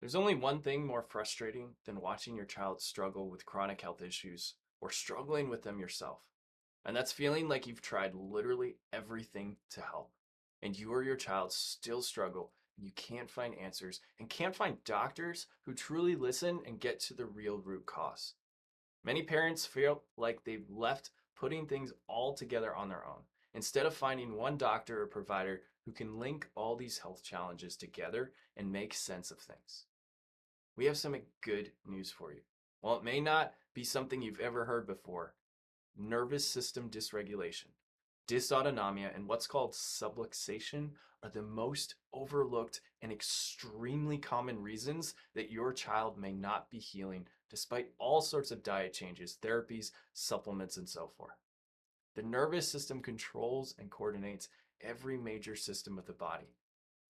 There's only one thing more frustrating than watching your child struggle with chronic health issues or struggling with them yourself. And that's feeling like you've tried literally everything to help. And you or your child still struggle and you can't find answers and can't find doctors who truly listen and get to the real root cause. Many parents feel like they've left putting things all together on their own instead of finding one doctor or provider who can link all these health challenges together and make sense of things. We have some good news for you. While it may not be something you've ever heard before, nervous system dysregulation, dysautonomia, and what's called subluxation are the most overlooked and extremely common reasons that your child may not be healing despite all sorts of diet changes, therapies, supplements, and so forth. The nervous system controls and coordinates every major system of the body.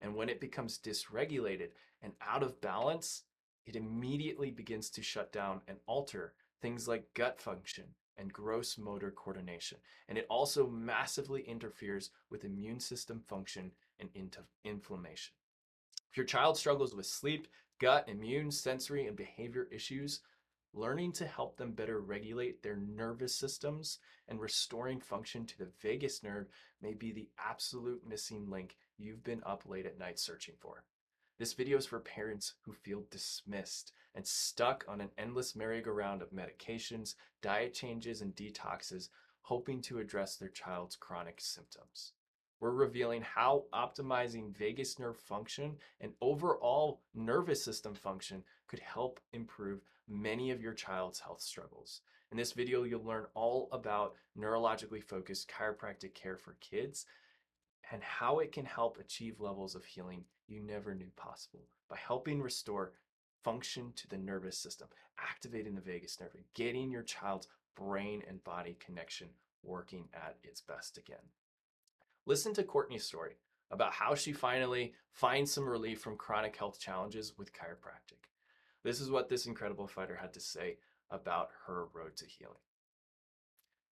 And when it becomes dysregulated and out of balance, it immediately begins to shut down and alter things like gut function and gross motor coordination. And it also massively interferes with immune system function and inflammation. If your child struggles with sleep, gut, immune, sensory, and behavior issues, learning to help them better regulate their nervous systems and restoring function to the vagus nerve may be the absolute missing link you've been up late at night searching for. This video is for parents who feel dismissed and stuck on an endless merry-go-round of medications, diet changes, and detoxes, hoping to address their child's chronic symptoms. We're revealing how optimizing vagus nerve function and overall nervous system function could help improve many of your child's health struggles. In this video, you'll learn all about neurologically focused chiropractic care for kids and how it can help achieve levels of healing you never knew possible by helping restore function to the nervous system, activating the vagus nerve, and getting your child's brain and body connection working at its best again. Listen to Courtney's story about how she finally finds some relief from chronic health challenges with chiropractic. This is what this incredible fighter had to say about her road to healing.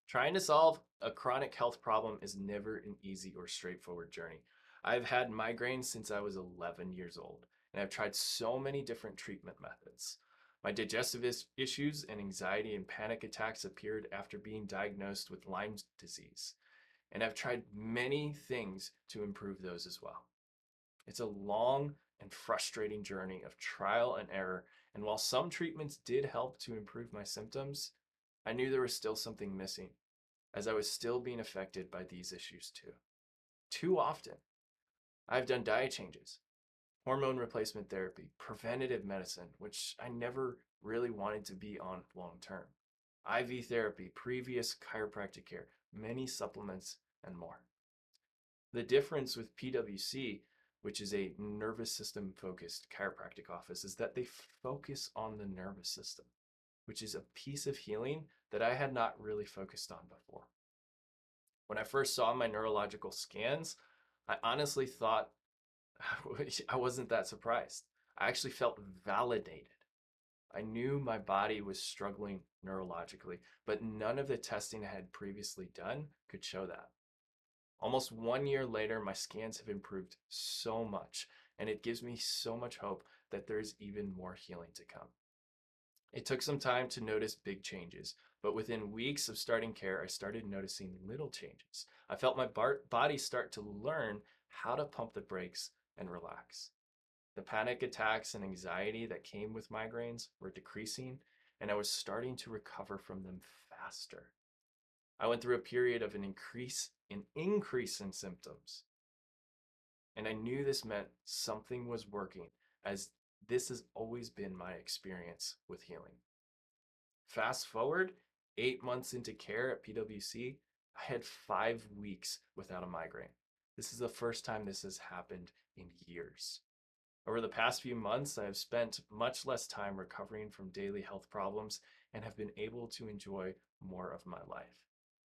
Trying to solve a chronic health problem is never an easy or straightforward journey. I've had migraines since I was 11 years old, and I've tried so many different treatment methods. My digestive issues and anxiety and panic attacks appeared after being diagnosed with Lyme disease, and I've tried many things to improve those as well. It's a long and frustrating journey of trial and error, and while some treatments did help to improve my symptoms, I knew there was still something missing, as I was still being affected by these issues too. Too often, I've done diet changes, hormone replacement therapy, preventative medicine, which I never really wanted to be on long term, IV therapy, previous chiropractic care, many supplements, and more. The difference with PWC, which is a nervous system focused chiropractic office, is that they focus on the nervous system, which is a piece of healing that I had not really focused on before. When I first saw my neurological scans, I honestly thought I wasn't that surprised. I actually felt validated. I knew my body was struggling neurologically, but none of the testing I had previously done could show that. Almost 1 year later, my scans have improved so much, and it gives me so much hope that there's even more healing to come. It took some time to notice big changes, but within weeks of starting care, I started noticing little changes. I felt my body start to learn how to pump the brakes and relax. The panic attacks and anxiety that came with migraines were decreasing, and I was starting to recover from them faster. I went through a period of an increase in symptoms, and I knew this meant something was working, as this has always been my experience with healing. Fast forward 8 months into care at PWC, I had 5 weeks without a migraine. This is the first time this has happened in years. Over the past few months, I have spent much less time recovering from daily health problems and have been able to enjoy more of my life.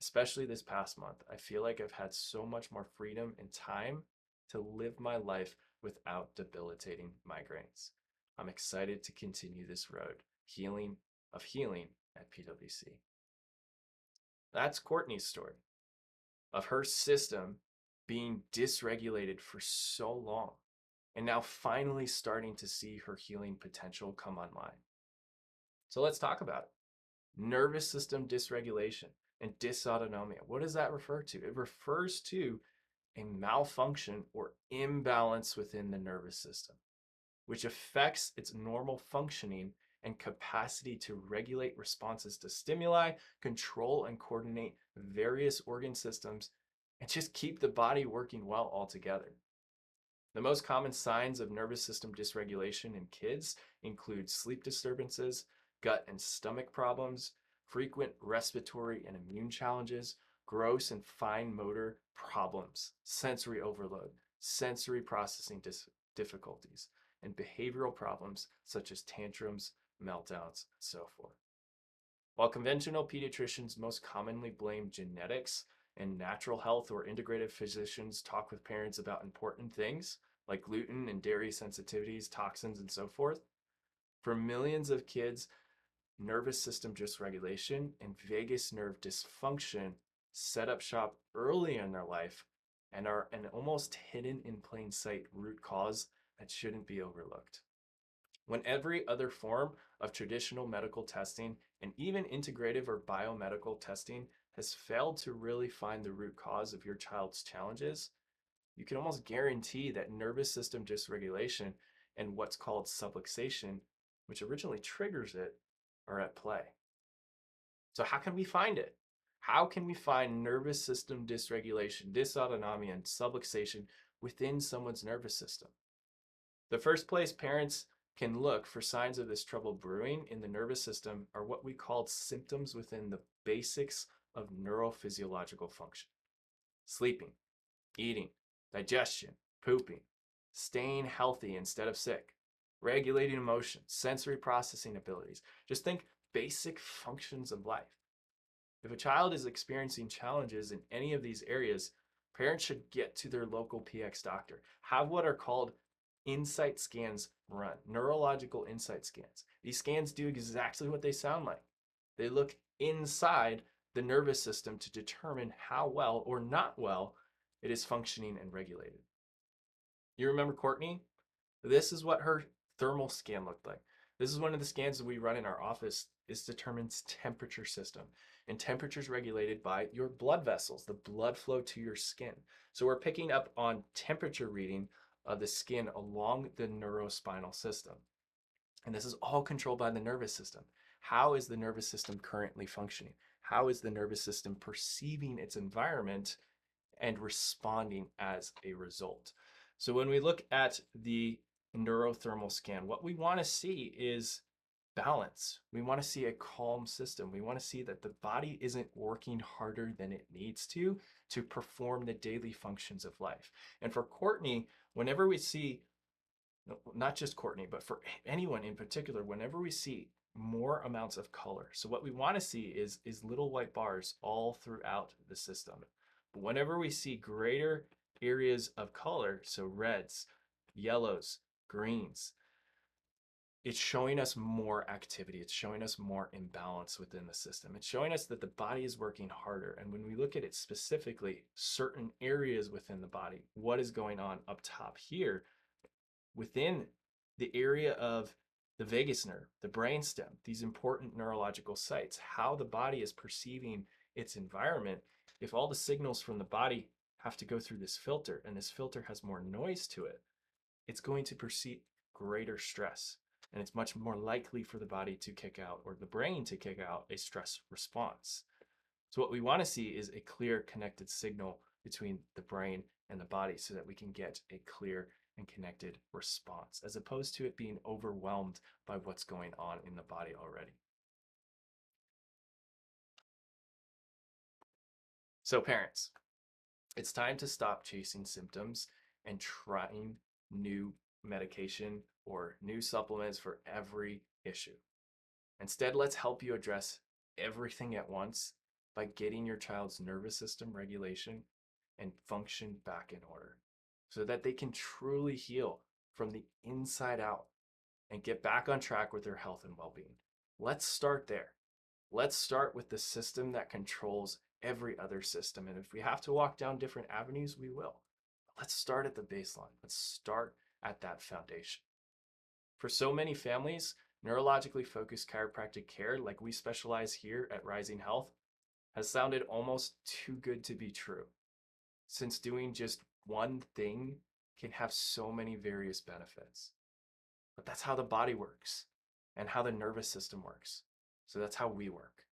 Especially this past month, I feel like I've had so much more freedom and time to live my life without debilitating migraines. I'm excited to continue this road healing at PWC. That's Courtney's story of her system being dysregulated for so long. and now finally starting to see her healing potential come online. So let's talk about it. Nervous system dysregulation and dysautonomia. What does that refer to? It refers to a malfunction or imbalance within the nervous system, which affects its normal functioning and capacity to regulate responses to stimuli, control and coordinate various organ systems, and just keep the body working well altogether. The most common signs of nervous system dysregulation in kids include sleep disturbances, gut and stomach problems, frequent respiratory and immune challenges, gross and fine motor problems, sensory overload, sensory processing difficulties, and behavioral problems such as tantrums, meltdowns, and so forth. While conventional pediatricians most commonly blame genetics, and natural health or integrative physicians talk with parents about important things like gluten and dairy sensitivities, toxins, and so forth, for millions of kids, nervous system dysregulation and vagus nerve dysfunction set up shop early in their life and are an almost hidden in plain sight root cause that shouldn't be overlooked. When every other form of traditional medical testing and even integrative or biomedical testing has failed to really find the root cause of your child's challenges, you can almost guarantee that nervous system dysregulation and what's called subluxation, which originally triggers it, are at play. So how can we find it? How can we find nervous system dysregulation, dysautonomia, and subluxation within someone's nervous system? The first place parents can look for signs of this trouble brewing in the nervous system are what we call symptoms within the basics of neurophysiological function. Sleeping, eating, digestion, pooping, staying healthy instead of sick, regulating emotions, sensory processing abilities. Just think basic functions of life. If a child is experiencing challenges in any of these areas, parents should get to their local PX doctor. Have what are called insight scans run, neurological insight scans. These scans do exactly what they sound like. They look inside the nervous system to determine how well or not well it is functioning and regulated. You remember Courtney? This is what her thermal scan looked like. This is one of the scans that we run in our office. It determines temperature system. And temperature is regulated by your blood vessels, the blood flow to your skin. So we're picking up on temperature reading of the skin along the neurospinal system. And this is all controlled by the nervous system. How is the nervous system currently functioning? How is the nervous system perceiving its environment and responding as a result? So when we look at the neurothermal scan, what we want to see is balance. We want to see a calm system. We want to see that the body isn't working harder than it needs to perform the daily functions of life. And for Courtney, whenever we see, not just Courtney, but for anyone in particular, whenever we see more amounts of color. So what we want to see is little white bars all throughout the system. But whenever we see greater areas of color, so reds, yellows, greens, it's showing us more activity. It's showing us more imbalance within the system. It's showing us that the body is working harder. And when we look at it specifically, certain areas within the body, what is going on up top here within the area of the vagus nerve, the brainstem, these important neurological sites, how the body is perceiving its environment. If all the signals from the body have to go through this filter and this filter has more noise to it, it's going to perceive greater stress. And it's much more likely for the body to kick out or the brain to kick out a stress response. So what we want to see is a clear connected signal between the brain and the body so that we can get a clear and connected response, as opposed to it being overwhelmed by what's going on in the body already. So parents, it's time to stop chasing symptoms and trying new medication or new supplements for every issue. Instead, let's help you address everything at once by getting your child's nervous system regulation and function back in order so that they can truly heal from the inside out and get back on track with their health and well-being. Let's start there. Let's start with the system that controls every other system. And if we have to walk down different avenues, we will. But let's start at the baseline. Let's start at that foundation. For so many families, neurologically focused chiropractic care, like we specialize here at Rising Health, has sounded almost too good to be true, since doing just one thing can have so many various benefits. But that's how the body works and how the nervous system works. So that's how we work.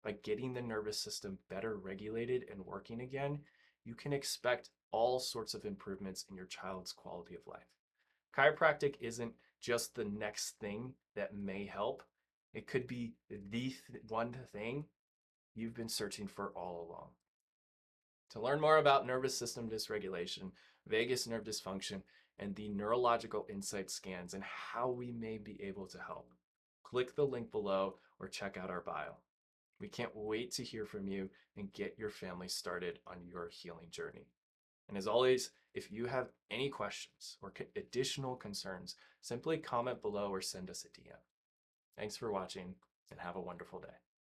By getting the nervous system better regulated and working again, you can expect all sorts of improvements in your child's quality of life. Chiropractic isn't just the next thing that may help. It could be the one thing you've been searching for all along. To learn more about nervous system dysregulation, vagus nerve dysfunction, and the neurological insight scans and how we may be able to help, click the link below or check out our bio. We can't wait to hear from you and get your family started on your healing journey. And as always, if you have any questions or additional concerns, simply comment below or send us a DM. Thanks for watching and have a wonderful day.